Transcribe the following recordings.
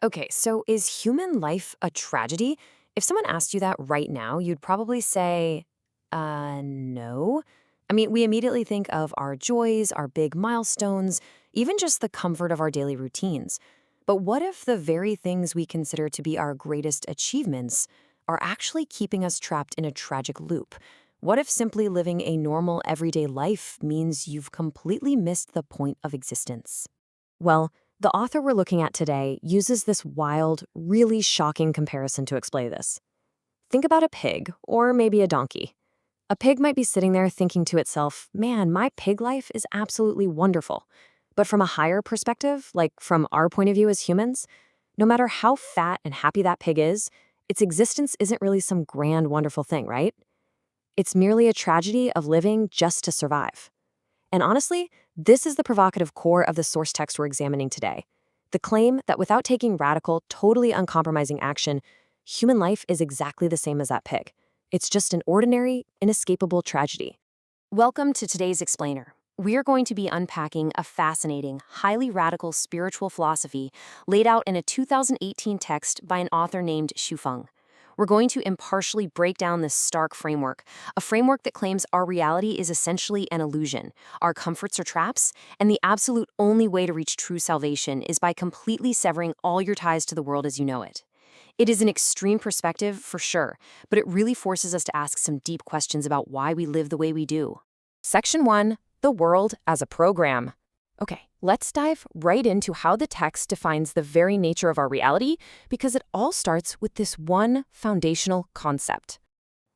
Okay, so is human life a tragedy? If someone asked you that right now, you'd probably say, no. I mean, we immediately think of our joys, our big milestones, even just the comfort of our daily routines. But what if the very things we consider to be our greatest achievements are actually keeping us trapped in a tragic loop? What if simply living a normal, everyday life means you've completely missed the point of existence? Well, the author we're looking at today uses this wild, really shocking comparison to explain this. Think about a pig, or maybe a donkey. A pig might be sitting there thinking to itself, man, my pig life is absolutely wonderful. But from a higher perspective, like from our point of view as humans, no matter how fat and happy that pig is, its existence isn't really some grand, wonderful thing, right? It's merely a tragedy of living just to survive. And honestly, this is the provocative core of the source text we're examining today. The claim that without taking radical, totally uncompromising action, human life is exactly the same as that pig. It's just an ordinary, inescapable tragedy. Welcome to today's explainer. We are going to be unpacking a fascinating, highly radical spiritual philosophy laid out in a 2018 text by an author named Xu Feng. We're going to impartially break down this stark framework, a framework that claims our reality is essentially an illusion, our comforts are traps, and the absolute only way to reach true salvation is by completely severing all your ties to the world as you know it. It is an extreme perspective, for sure, but it really forces us to ask some deep questions about why we live the way we do. Section 1. The world as a program. Okay, let's dive right into how the text defines the very nature of our reality, because it all starts with this one foundational concept.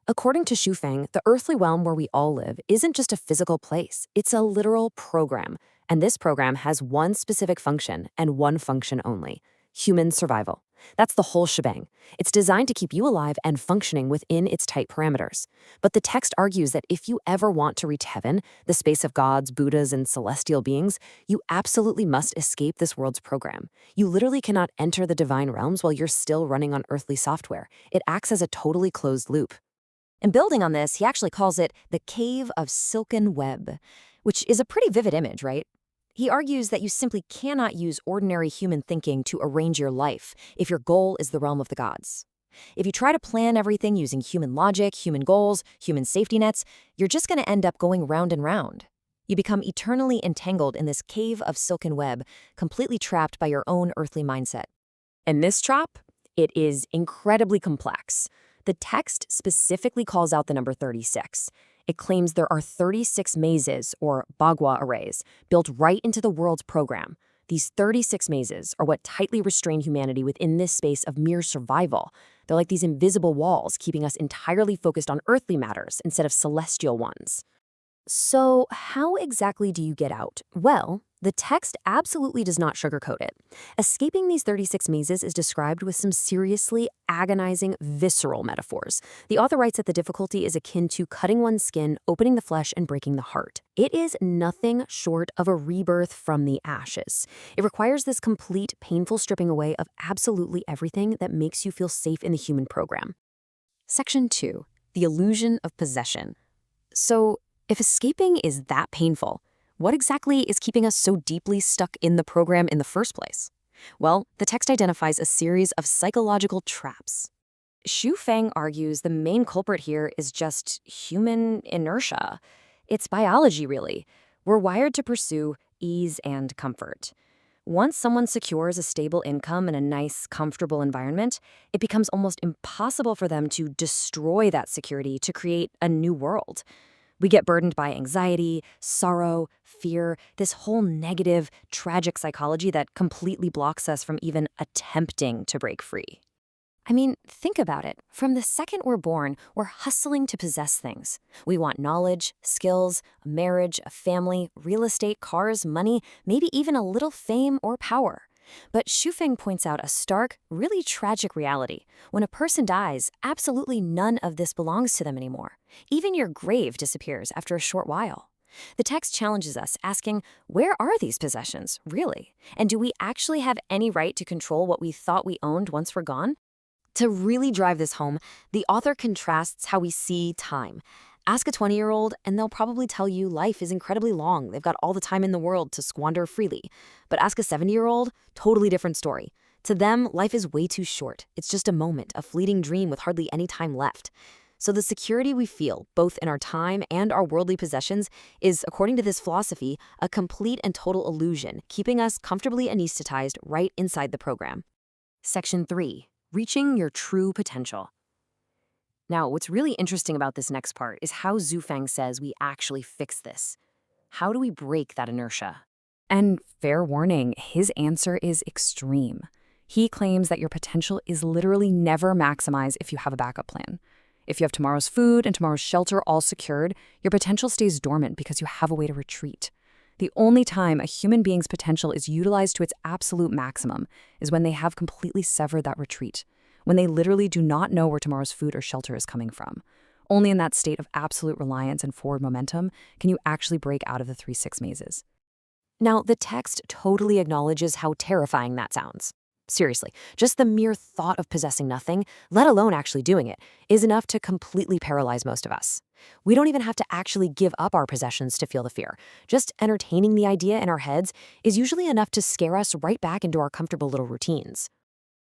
According to Xu Feng, the earthly realm where we all live isn't just a physical place, it's a literal program. And this program has one specific function and one function only: human survival. That's the whole shebang. It's designed to keep you alive and functioning within its tight parameters. But the text argues that if you ever want to reach heaven, the space of gods, Buddhas, and celestial beings, you absolutely must escape this world's program. You literally cannot enter the divine realms while you're still running on earthly software. It acts as a totally closed loop. And building on this, he actually calls it the cave of silken web, which is a pretty vivid image, right? He argues that you simply cannot use ordinary human thinking to arrange your life if your goal is the realm of the gods. If you try to plan everything using human logic, human goals, human safety nets, you're just going to end up going round and round. You become eternally entangled in this cave of silken web, completely trapped by your own earthly mindset. And this trap, it is incredibly complex. The text specifically calls out the number 36. It claims there are 36 mazes, or bagua arrays, built right into the world's program. These 36 mazes are what tightly restrain humanity within this space of mere survival. They're like these invisible walls keeping us entirely focused on earthly matters instead of celestial ones. So, how exactly do you get out? Well, the text absolutely does not sugarcoat it. Escaping these 36 mazes is described with some seriously agonizing, visceral metaphors. The author writes that the difficulty is akin to cutting one's skin, opening the flesh, and breaking the heart. It is nothing short of a rebirth from the ashes. It requires this complete, painful stripping away of absolutely everything that makes you feel safe in the human program. Section 2. The illusion of possession. So, if escaping is that painful, what exactly is keeping us so deeply stuck in the program in the first place? Well, the text identifies a series of psychological traps. Xu Feng argues the main culprit here is just human inertia. It's biology, really. We're wired to pursue ease and comfort. Once someone secures a stable income and a nice, comfortable environment, it becomes almost impossible for them to destroy that security to create a new world. We get burdened by anxiety, sorrow, fear, this whole negative, tragic psychology that completely blocks us from even attempting to break free. I mean, think about it. From the second we're born, we're hustling to possess things. We want knowledge, skills, a marriage, a family, real estate, cars, money, maybe even a little fame or power. But Xu Feng points out a stark, really tragic reality. When a person dies, absolutely none of this belongs to them anymore. Even your grave disappears after a short while. The text challenges us, asking, where are these possessions, really? And do we actually have any right to control what we thought we owned once we're gone? To really drive this home, the author contrasts how we see time. Ask a 20-year-old, and they'll probably tell you life is incredibly long. They've got all the time in the world to squander freely. But ask a 70-year-old, totally different story. To them, life is way too short. It's just a moment, a fleeting dream with hardly any time left. So the security we feel, both in our time and our worldly possessions, is, according to this philosophy, a complete and total illusion, keeping us comfortably anesthetized right inside the program. Section 3. Reaching your true potential. Now, what's really interesting about this next part is how Zufang says we actually fix this. How do we break that inertia? And fair warning, his answer is extreme. He claims that your potential is literally never maximized if you have a backup plan. If you have tomorrow's food and tomorrow's shelter all secured, your potential stays dormant because you have a way to retreat. The only time a human being's potential is utilized to its absolute maximum is when they have completely severed that retreat, when they literally do not know where tomorrow's food or shelter is coming from. Only in that state of absolute reliance and forward momentum can you actually break out of the 3-6 mazes. Now, the text totally acknowledges how terrifying that sounds. Seriously, just the mere thought of possessing nothing, let alone actually doing it, is enough to completely paralyze most of us. We don't even have to actually give up our possessions to feel the fear. Just entertaining the idea in our heads is usually enough to scare us right back into our comfortable little routines.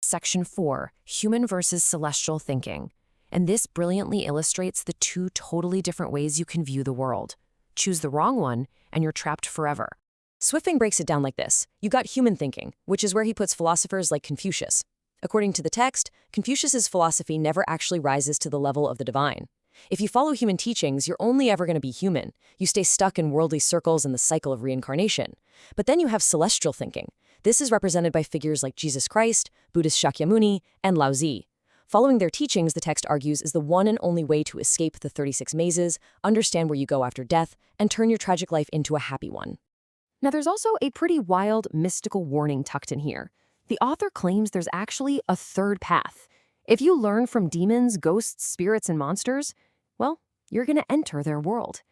Section 4. Human versus celestial thinking. And this brilliantly illustrates the two totally different ways you can view the world. Choose the wrong one, and you're trapped forever. Swifting breaks it down like this. You got human thinking, which is where he puts philosophers like Confucius. According to the text, Confucius's philosophy never actually rises to the level of the divine. If you follow human teachings, you're only ever going to be human. You stay stuck in worldly circles in the cycle of reincarnation. But then you have celestial thinking. This is represented by figures like Jesus Christ, Buddhist Shakyamuni, and Lao Tzu. Following their teachings, the text argues, is the one and only way to escape the 36 mazes, understand where you go after death, and turn your tragic life into a happy one. Now, there's also a pretty wild, mystical warning tucked in here. The author claims there's actually a third path. If you learn from demons, ghosts, spirits, and monsters, well, you're going to enter their world.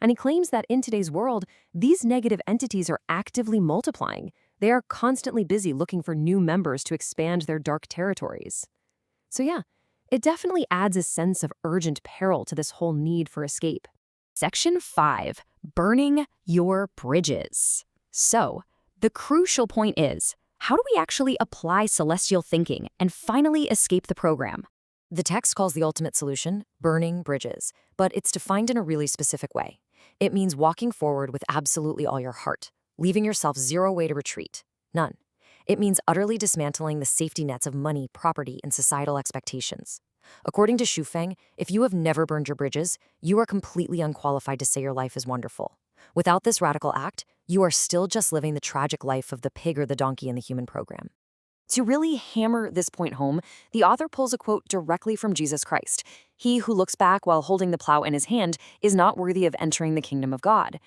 And he claims that in today's world, these negative entities are actively multiplying. They are constantly busy looking for new members to expand their dark territories. So yeah, it definitely adds a sense of urgent peril to this whole need for escape. Section 5. Burning your bridges. So, the crucial point is, how do we actually apply celestial thinking and finally escape the program? The text calls the ultimate solution burning bridges, but it's defined in a really specific way. It means walking forward with absolutely all your heart, leaving yourself zero way to retreat. None. It means utterly dismantling the safety nets of money, property, and societal expectations. According to Zufang, if you have never burned your bridges, you are completely unqualified to say your life is wonderful. Without this radical act, you are still just living the tragic life of the pig or the donkey in the human program. To really hammer this point home, the author pulls a quote directly from Jesus Christ. He who looks back while holding the plow in his hand is not worthy of entering the kingdom of God.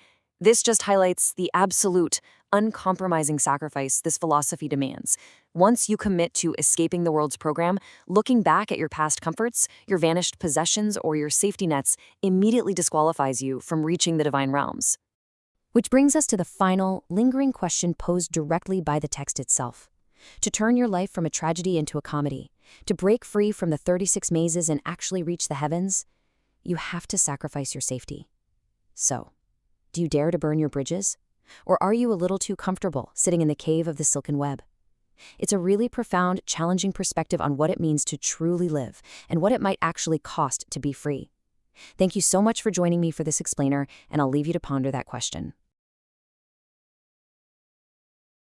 This just highlights the absolute, uncompromising sacrifice this philosophy demands. Once you commit to escaping the world's program, looking back at your past comforts, your vanished possessions, or your safety nets immediately disqualifies you from reaching the divine realms. Which brings us to the final, lingering question posed directly by the text itself. To turn your life from a tragedy into a comedy, to break free from the 36 mazes and actually reach the heavens, you have to sacrifice your safety. So, do you dare to burn your bridges? Or are you a little too comfortable sitting in the cave of the silken web? It's a really profound, challenging perspective on what it means to truly live and what it might actually cost to be free. Thank you so much for joining me for this explainer, and I'll leave you to ponder that question.